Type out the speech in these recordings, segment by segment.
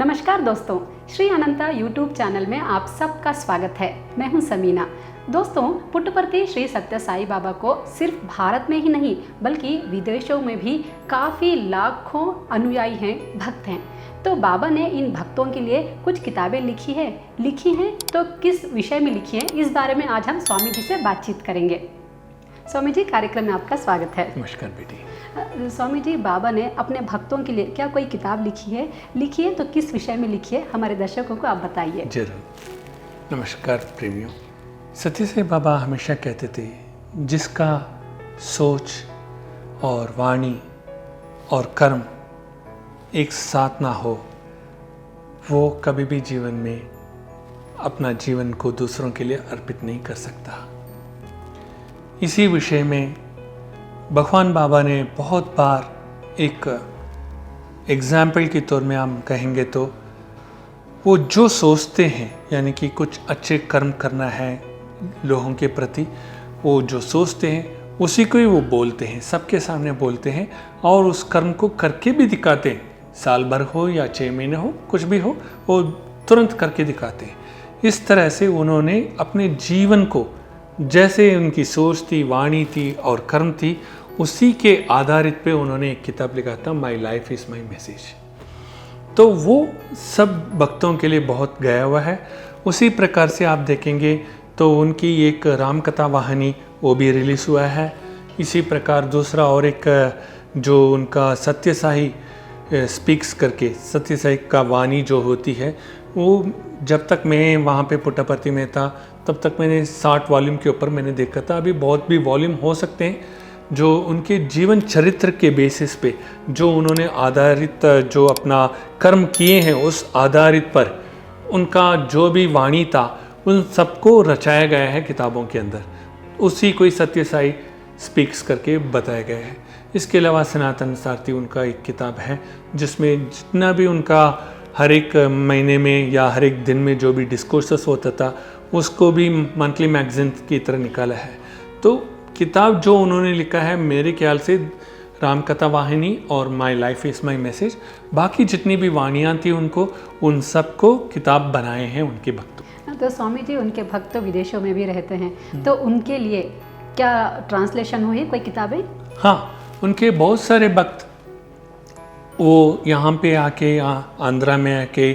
नमस्कार दोस्तों, श्री अनंता YouTube channel में आप सबका स्वागत है। मैं हूं समीना। दोस्तों, पुट्टपर्ती श्री सत्य साई बाबा को सिर्फ भारत में ही नहीं बल्कि विदेशों में भी काफ़ी लाखों अनुयायी हैं, भक्त हैं। तो बाबा ने इन भक्तों के लिए कुछ किताबें लिखी हैं तो किस विषय में लिखी है, इस बारे में आज हम स्वामी जी से बातचीत करेंगे। स्वामी जी, कार्यक्रम में आपका स्वागत है। नमस्कार बेटी। स्वामी जी, बाबा ने अपने भक्तों के लिए क्या कोई किताब लिखी है तो किस विषय में लिखी है, हमारे दर्शकों को आप बताइए। जरूर। नमस्कार प्रेमियों। सत्य साई बाबा हमेशा कहते थे, जिसका सोच और वाणी और कर्म एक साथ ना हो, वो कभी भी जीवन में अपना जीवन को दूसरों के लिए अर्पित नहीं कर सकता। इसी विषय में भगवान बाबा ने बहुत बार एक एग्जाम्पल के तौर में हम कहेंगे तो वो जो सोचते हैं, यानी कि कुछ अच्छे कर्म करना है लोगों के प्रति, वो जो सोचते हैं उसी को ही वो बोलते हैं, सबके सामने बोलते हैं और उस कर्म को करके भी दिखाते हैं। साल भर हो या 6 महीने हो, कुछ भी हो, वो तुरंत करके दिखाते हैं। इस तरह से उन्होंने अपने जीवन को, जैसे उनकी सोच थी, वाणी थी और कर्म थी, उसी के आधारित पे उन्होंने एक किताब लिखा था, my life is my message. तो वो सब भक्तों के लिए बहुत गया हुआ है। उसी प्रकार से आप देखेंगे तो उनकी एक राम कथा वाहिनी वो भी रिलीज़ हुआ है। इसी प्रकार दूसरा और एक जो उनका सत्य साई स्पीक्स करके, सत्य साई का वाणी जो होती है, वो जब तक मैं वहाँ पे पुट्टपर्ती में था तब तक मैंने 60 वॉल्यूम के ऊपर मैंने देखा था। अभी बहुत भी वॉल्यूम हो सकते हैं, जो उनके जीवन चरित्र के बेसिस पे, जो उन्होंने आधारित जो अपना कर्म किए हैं उस आधारित पर उनका जो भी वाणी था उन सबको रचाया गया है किताबों के अंदर। उसी को ही सत्य साई स्पीक्स करके बताया गया है। इसके अलावा सनातन सारथी उनका एक किताब है जिसमें जितना भी उनका हर एक महीने में या हर एक दिन में जो भी डिस्कोर्सेस होता था उसको भी मंथली मैगजीन की तरह निकाला है। तो किताब जो उन्होंने लिखा है, मेरे ख्याल से रामकथा वाहिनी और my life is my message, बाकी जितनी भी वाणियाँ थी उनको, उन सबको किताब बनाए हैं उनके भक्तों। तो स्वामी जी, उनके भक्त विदेशों में भी रहते हैं, तो उनके लिए क्या ट्रांसलेशन हुई कोई किताबें? हाँ, उनके बहुत सारे भक्त वो यहाँ पे आके, आंध्रा में आके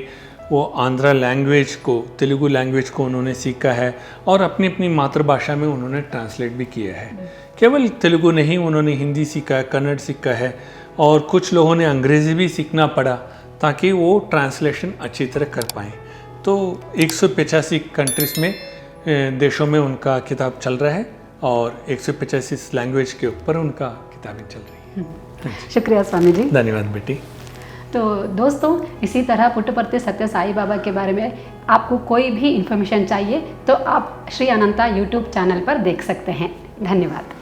वो आंध्रा लैंग्वेज को, तेलुगु लैंग्वेज को उन्होंने सीखा है और अपनी अपनी मातृभाषा में उन्होंने ट्रांसलेट भी किया है। केवल तेलुगु नहीं, उन्होंने हिंदी सीखा है, कन्नड़ सीखा है और कुछ लोगों ने अंग्रेज़ी भी सीखना पड़ा ताकि वो ट्रांसलेशन अच्छी तरह कर पाएँ। तो 185 कंट्रीज़ में, देशों में उनका किताब चल रहा है और 185 लैंग्वेज के ऊपर उनका किताबें चल रही हैं। शुक्रिया स्वामी जी। धन्यवाद बेटी। तो दोस्तों, इसी तरह पुट्टपर्ती सत्य साई बाबा के बारे में आपको कोई भी इंफॉर्मेशन चाहिए तो आप श्री अनंता यूट्यूब चैनल पर देख सकते हैं। धन्यवाद।